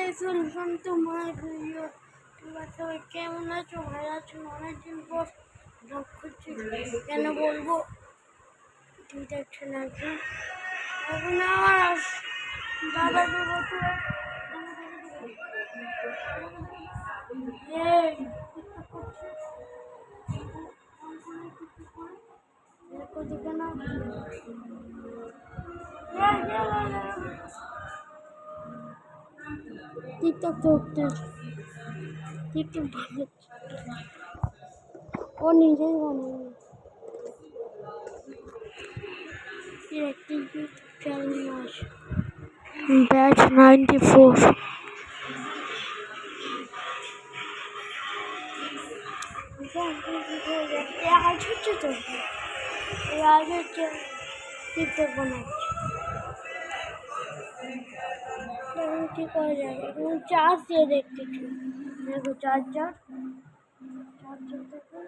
Welcome to my video. সবাই কেমন আছো? ভালো আছো? অনেকদিন পর ব্লগ করছি, কেন বলবো? ঠিক দেখছো না কি? এখন আমার দাদা বছর দেখো না টিকটক করতে টিকটক বানাচ্ছে, ও নিজেই বানায় একটি চ্যালেঞ্জ আছে। ব্যাচ 94 আজ হচ্ছে তো আজ হচ্ছে টিকটক বানাচ্ছে। এখন কি করা যায়? এখন চার্জ দিয়ে দেখতেছি, দেখো চার্জার দেখো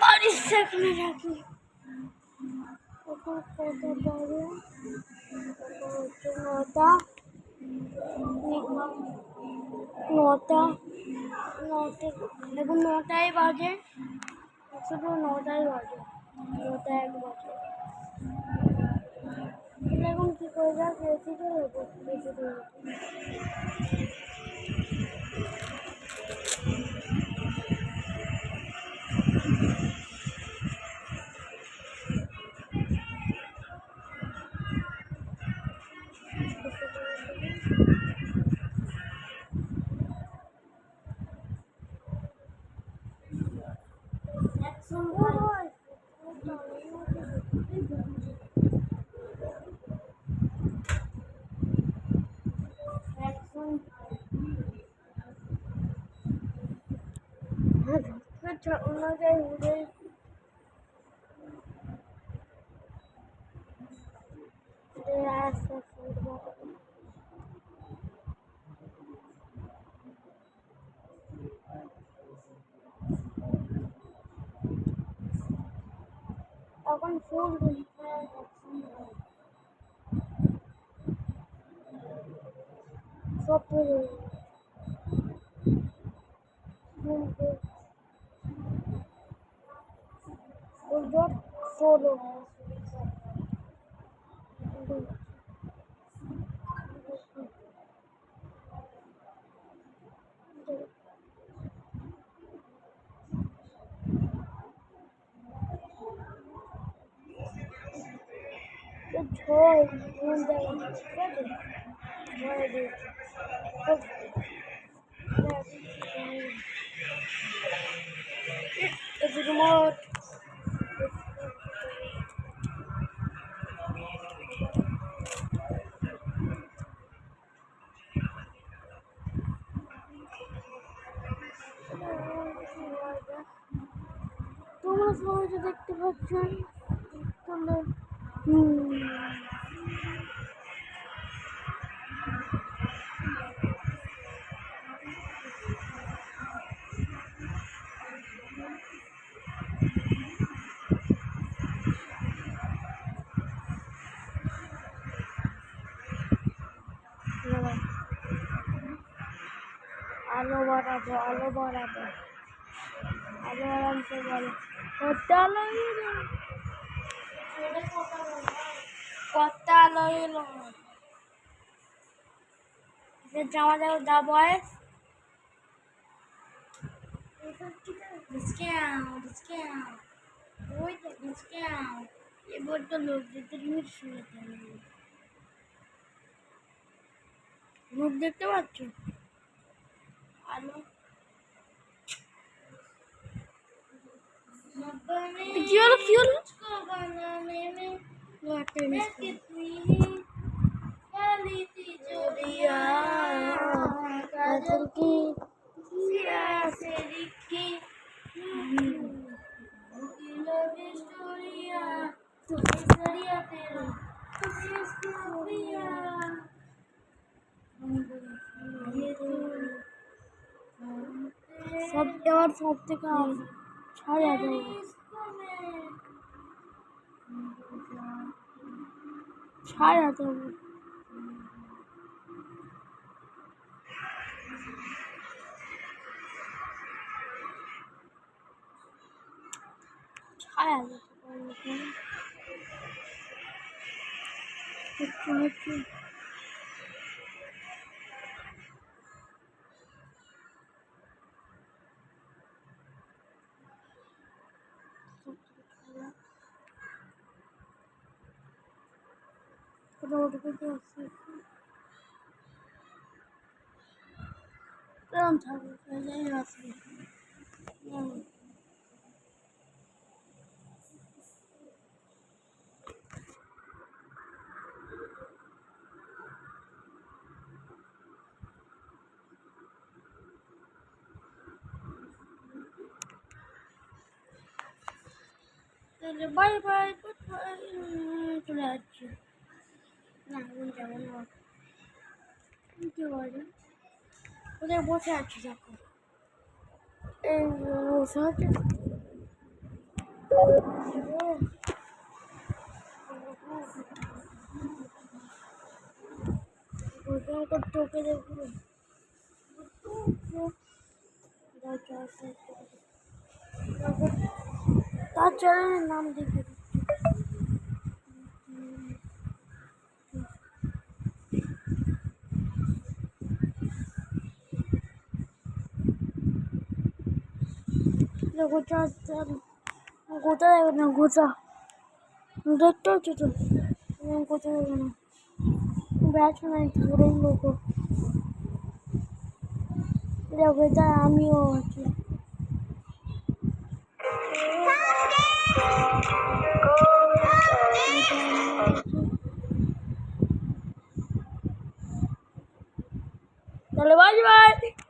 বাড়ির সেখানে রাখি। কত বাজে? হচ্ছে নটা নটা নটা এখন নটায় বাজে, শুধু নটায় বাজে, নটা 1 বাজে। এখন কি করে যাক, বেশি করে বেশি করে এখন ফুল সব solo it's a remote. তোমরা সবাই তো দেখতে পাচ্ছেন, তাহলে আলো বাড়াবো আরামসে বলো কত আলো এলো জামা দেবো দা বয়স এবার তো লোকদের মুখ দেখতে পাচ্ছ? আলো কি হলো সব থেকে ছাড়া যাবো ছাড়া যাবো ছাড়া যেতে হচ্ছে रोड पे कैसे कौन था वो पहले ही रास्ते चले बाय बाय गुड बाय चले अच्छे ना उन जाओ ना उनके वाले उधर बहुत अच्छे जाको वो साथ वो को टोके देखो তার চ্যানেলের নাম দেখে গোটা গোটা দেবে না গোটা দেখতে হচ্ছে তো গোটা দেবে না ব্যাচ নাই ধরেই লোক দেখো এটা আমিও আছি তাহলে বাই বাই